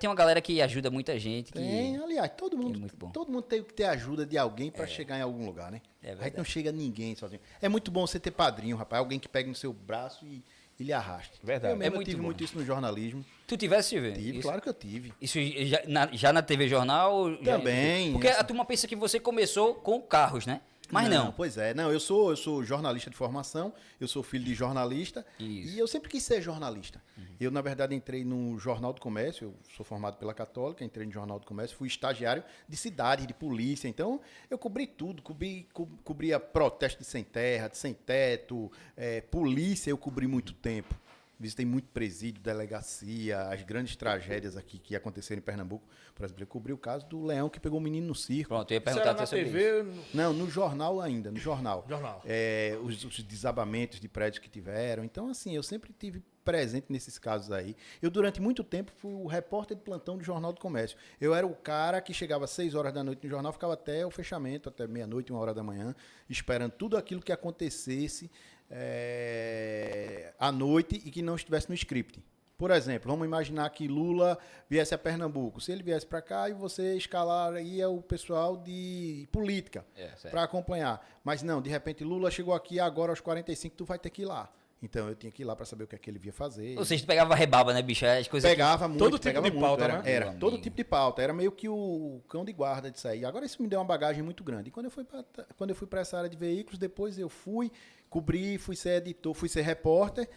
Tem uma galera que ajuda muita gente. Tem, aliás, todo é muito bom. mundo tem que ter ajuda de alguém para chegar em algum lugar, né? É A gente verdade. não chega ninguém sozinho. É muito bom você ter padrinho, rapaz. Alguém que pega no seu braço e lhe arrasta. Verdade. Eu mesmo É muito tive bom. muito isso no jornalismo. Tu tivesse, Silvio? Tive, Isso, claro que eu tive. isso já na TV Jornal? Também, Porque essa- a turma pensa que você começou com carros, né? Mas não. Pois é, não, eu sou jornalista de formação, eu sou filho de jornalista Isso. e eu sempre quis ser jornalista. Eu, na verdade, entrei no Jornal do Comércio, eu sou formado pela Católica, entrei no Jornal do Comércio, fui estagiário de cidade, de polícia, então eu cobri tudo, cobria protesto de sem terra, de sem teto, polícia eu cobri muito tempo. Visitei muito presídio, delegacia, as grandes tragédias aqui que aconteceram em Pernambuco. Por exemplo, eu cobri o caso do leão que pegou o menino no circo. Pronto, eu ia Isso perguntar era até na sobre isso. TV... no- Não, no jornal ainda, no jornal. Jornal. Os desabamentos de prédios que tiveram. Então, assim, eu sempre tive presente nesses casos aí. Eu, durante muito tempo, fui o repórter de plantão do Jornal do Comércio. Eu era o cara que chegava às 6 horas da noite no jornal, ficava até o fechamento, até meia-noite, 1 hora da manhã, esperando tudo aquilo que acontecesse à noite e que não estivesse no script. Por exemplo, vamos imaginar que Lula viesse a Pernambuco. Se ele viesse para cá e você escalaria o pessoal de política certo. para acompanhar. Mas não, de repente Lula chegou aqui agora aos 45, tu vai ter que ir lá. Então eu tinha que ir lá para saber o que é que ele ia fazer. Ou seja, tu pegava rebaba, né, bicho? As coisas Pegava muito, Todo tipo pegava de muito, pauta, era, né? era Meu todo amigo. tipo de pauta. Era meio que o cão de guarda disso aí. Agora isso me deu uma bagagem muito grande. E quando eu fui para essa área de veículos, depois eu fui cobrir, fui ser editor, fui ser repórter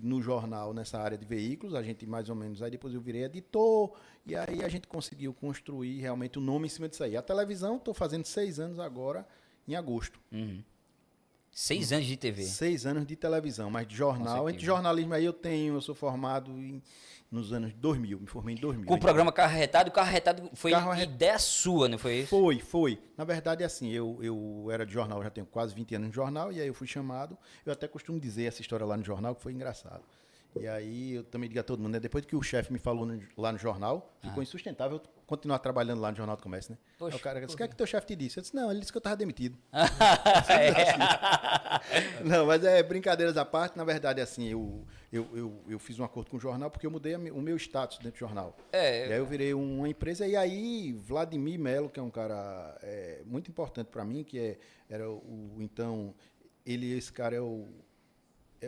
no jornal nessa área de veículos. A gente mais ou menos, aí depois eu virei editor e aí a gente conseguiu construir realmente o nome em cima disso aí. A televisão, estou fazendo 6 anos agora, em agosto. 6 anos de TV. 6 anos de televisão, mas de jornal. Nossa, Entre que jornalismo aí eu sou formado nos anos 2000, me formei em 2000. Com o programa Carro Arretado, o Carro Arretado foi Carro Arretado. ideia sua, não foi isso? Foi. Na verdade, assim, eu era de jornal, já tenho quase 20 anos de jornal, e aí eu fui chamado. Eu até costumo dizer essa história lá no jornal, que foi engraçado. E aí eu também digo a todo mundo, né? Depois que o chefe me falou lá no jornal, ficou insustentável eu continuar trabalhando lá no Jornal do Comércio, né? Poxa, Aí o cara disse, o que é que teu chefe te disse? Eu disse, não, ele disse que eu estava demitido. Não, mas brincadeiras à parte, na verdade, assim, eu fiz um acordo com o jornal porque eu mudei o meu status dentro do jornal. E aí eu virei uma empresa, e aí Vladimir Melo, que é um cara muito importante para mim, era então, esse cara é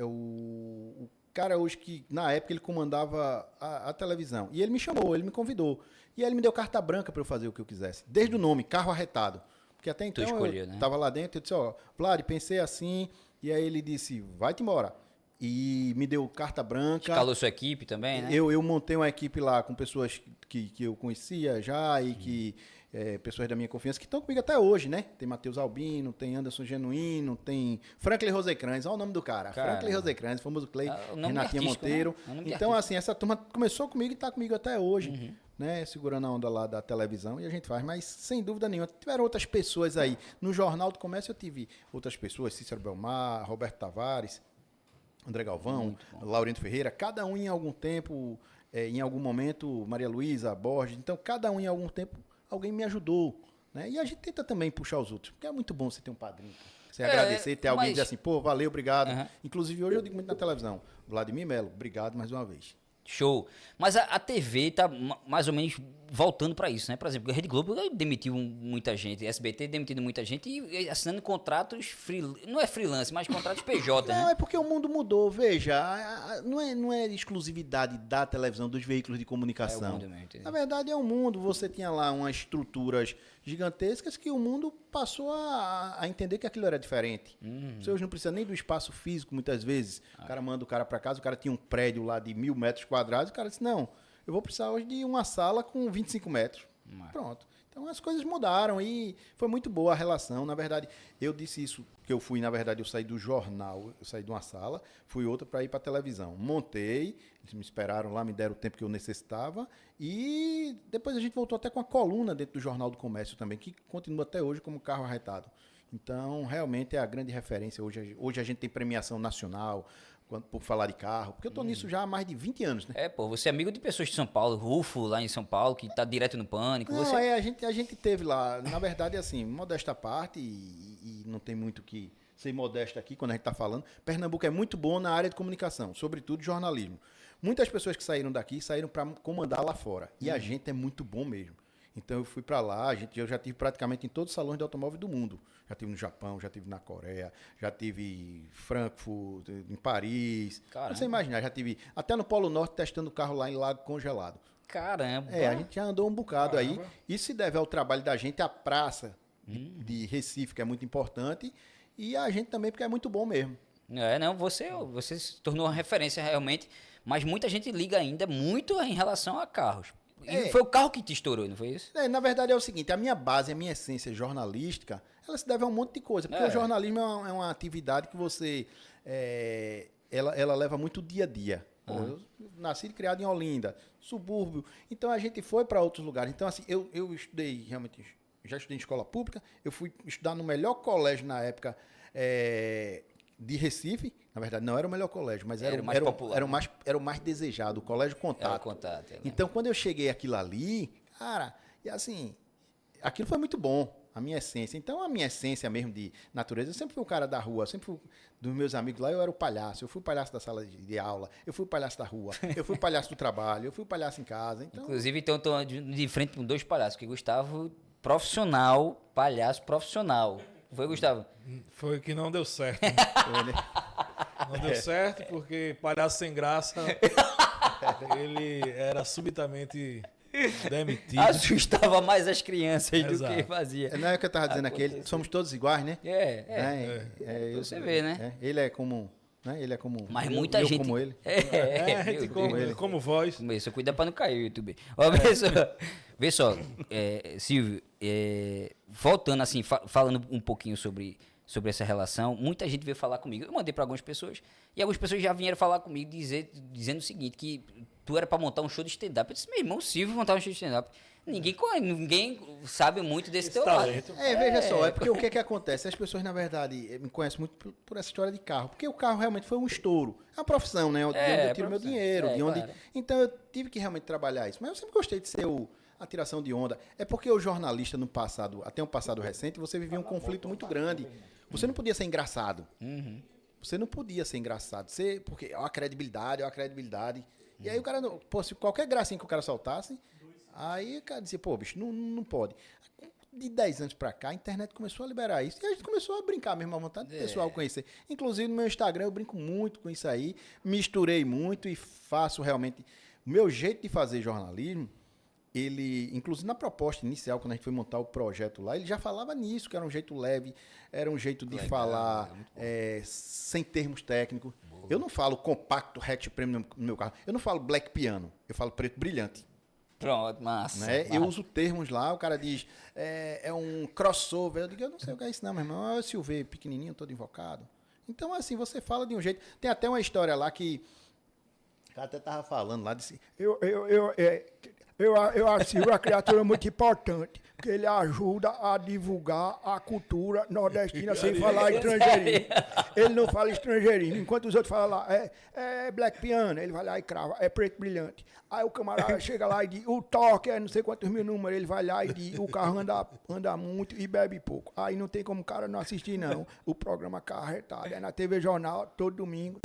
o cara hoje que, na época, ele comandava a televisão. E ele me chamou, ele me convidou. E aí ele me deu carta branca para eu fazer o que eu quisesse. Desde o nome, Carro Arretado. Porque até então escolheu, eu né? estava lá dentro, eu disse, Vlad, pensei assim. E aí ele disse, vai-te embora. E me deu carta branca. Escalou sua equipe também, né? Eu montei uma equipe lá com pessoas que eu conhecia já e que pessoas da minha confiança que estão comigo até hoje, né? Tem Matheus Albino, tem Anderson Genuíno, tem Franklin Rosecrans, olha o nome do cara. Franklin Rosecrans, famoso Clay, O nome Renatinha artístico, Monteiro. né? O nome Então, artístico. assim, essa turma começou comigo e está comigo até hoje, né? Segurando a onda lá da televisão e a gente faz. Mas, sem dúvida nenhuma, tiveram outras pessoas aí. No Jornal do Comércio eu tive outras pessoas, Cícero Belmar, Roberto Tavares, André Galvão, Laurindo Ferreira, cada um em algum tempo, em algum momento, Maria Luísa, Borges, então cada um em algum tempo, alguém me ajudou, né? E a gente tenta também puxar os outros, porque é muito bom você ter um padrinho, você agradecer, ter alguém mas- dizer assim, pô, valeu, obrigado. Uhum. Inclusive hoje eu digo muito na televisão, Vladimir Melo, obrigado mais uma vez. Show. Mas a TV tá mais ou menos voltando para isso, né? Por exemplo, a Rede Globo demitiu muita gente, SBT demitindo muita gente e assinando contratos, não é freelance, mas contratos PJ, Não, né? é porque o mundo mudou, veja, não é exclusividade da televisão, dos veículos de comunicação. É o mundo mesmo, entendeu? Na verdade é um mundo, você tinha lá umas estruturas gigantescas que o mundo passou a entender que aquilo era diferente. Você hoje não precisa nem do espaço físico, muitas vezes. O cara manda o cara para casa, o cara tinha um prédio lá de 1.000 metros quadrados, o cara disse, não, eu vou precisar hoje de uma sala com 25 metros. Pronto. Então as coisas mudaram e foi muito boa a relação. Na verdade, eu disse isso, que eu fui, na verdade, eu saí do jornal, eu saí de uma sala, fui outra para ir para a televisão. Montei, eles me esperaram lá, me deram o tempo que eu necessitava e depois a gente voltou até com a coluna dentro do Jornal do Comércio também, que continua até hoje como Carro Arretado. Então, realmente é a grande referência. Hoje a gente tem premiação nacional por falar de carro, porque eu estou nisso já há mais de 20 anos, né? É, pô, você é amigo de pessoas de São Paulo, Rufo lá em São Paulo, que tá direto no Pânico. Não, Você... a gente teve lá, na verdade, assim, modesta parte, e não tem muito que ser modesto aqui quando a gente está falando. Pernambuco é muito bom na área de comunicação, sobretudo jornalismo. Muitas pessoas que saíram daqui saíram para comandar lá fora. E a gente é muito bom mesmo. Então eu fui para lá, eu já tive praticamente em todos os salões de automóvel do mundo. Já tive no Japão, já tive na Coreia, já tive em Frankfurt, em Paris. Caramba. Você imaginar, já tive até no Polo Norte testando o carro lá em Lago Congelado. Caramba. A gente já andou um bocado aí. Isso se deve ao trabalho da gente, a praça de Recife, que é muito importante, e a gente também, porque é muito bom mesmo. Não, você se tornou uma referência realmente, mas muita gente liga ainda muito em relação a carros. E foi o carro que te estourou, não foi isso? Na verdade é o seguinte, a minha base, a minha essência jornalística, ela se deve a um monte de coisa, porque o jornalismo é uma atividade que você, ela leva muito o dia a dia. Eu nasci e criado em Olinda, subúrbio, então a gente foi para outros lugares. Então assim, eu estudei realmente, já estudei em escola pública, eu fui estudar no melhor colégio na época de Recife. Na verdade, não era o melhor colégio, mas era o mais popular. Era o mais desejado, o Colégio Contato. Então, quando eu cheguei aquilo ali, cara, e assim, aquilo foi muito bom, a minha essência. Então, a minha essência mesmo de natureza, eu sempre fui um cara da rua, sempre fui dos meus amigos lá, eu era o palhaço. Eu fui o palhaço da sala de aula, eu fui o palhaço da rua, eu fui o palhaço do trabalho, eu fui o palhaço em casa. Então... Inclusive, então, estou de frente com 2 palhaços, que Gustavo, profissional, palhaço profissional. Foi, Gustavo? Foi que não deu certo. Não deu certo porque palhaço sem graça, ele era subitamente demitido. Assustava mais as crianças do que fazia. Não é o que eu estava dizendo aqui, somos todos iguais, né? Você vê, né? Ele é como... Né? Ele é como... Mas muita gente... como ele. Como voz. Começou, cuida para não cair o YouTube. Ó, vê só, Silvio, voltando assim, falando um pouquinho sobre essa relação, muita gente veio falar comigo. Eu mandei para algumas pessoas, e algumas pessoas já vieram falar comigo dizendo o seguinte, que tu era para montar um show de stand-up. Eu disse, meu irmão, Silvio montar um show de stand-up. Ninguém sabe muito desse teu lado. Veja só, é porque o que acontece? As pessoas, na verdade, me conhecem muito por essa história de carro, porque o carro realmente foi um estouro. É uma profissão, né? De onde eu tiro meu dinheiro, claro. Então eu tive que realmente trabalhar isso. Mas eu sempre gostei de ser a tiração de onda. É porque o jornalista no passado, até um passado recente, você vivia um conflito muito grande. Você não podia ser engraçado. Você não podia ser engraçado. Porque a credibilidade. E aí o cara, se qualquer gracinha que o cara soltasse, aí o cara dizia, pô, bicho, não pode. De 10 anos pra cá, a internet começou a liberar isso. E a gente começou a brincar mesmo à vontade, o pessoal conhecer. Inclusive no meu Instagram eu brinco muito com isso aí. Misturei muito e faço realmente... O meu jeito de fazer jornalismo, ele, inclusive na proposta inicial, quando a gente foi montar o projeto lá, ele já falava nisso, que era um jeito leve, era um jeito de falar sem termos técnicos. Boa. Eu não falo compacto hatch premium no meu carro, eu não falo black piano, eu falo preto brilhante. Pronto, massa. Né? Eu uso termos lá, o cara diz, é um crossover, eu digo, eu não sei o que é isso não, meu irmão, é o SUV pequenininho, todo invocado. Então, assim, você fala de um jeito... Tem até uma história lá que... O cara até tava falando lá, disse... Eu acho uma criatura muito importante, porque ele ajuda a divulgar a cultura nordestina sem falar estrangeirismo. Ele não fala estrangeirismo, enquanto os outros falam lá, é black piano, ele vai lá e crava, é preto brilhante. Aí o camarada chega lá e diz, o toque é não sei quantos mil números, ele vai lá e diz, o carro anda muito e bebe pouco. Aí não tem como o cara não assistir não, o programa Carro Retado, é na TV Jornal, todo domingo.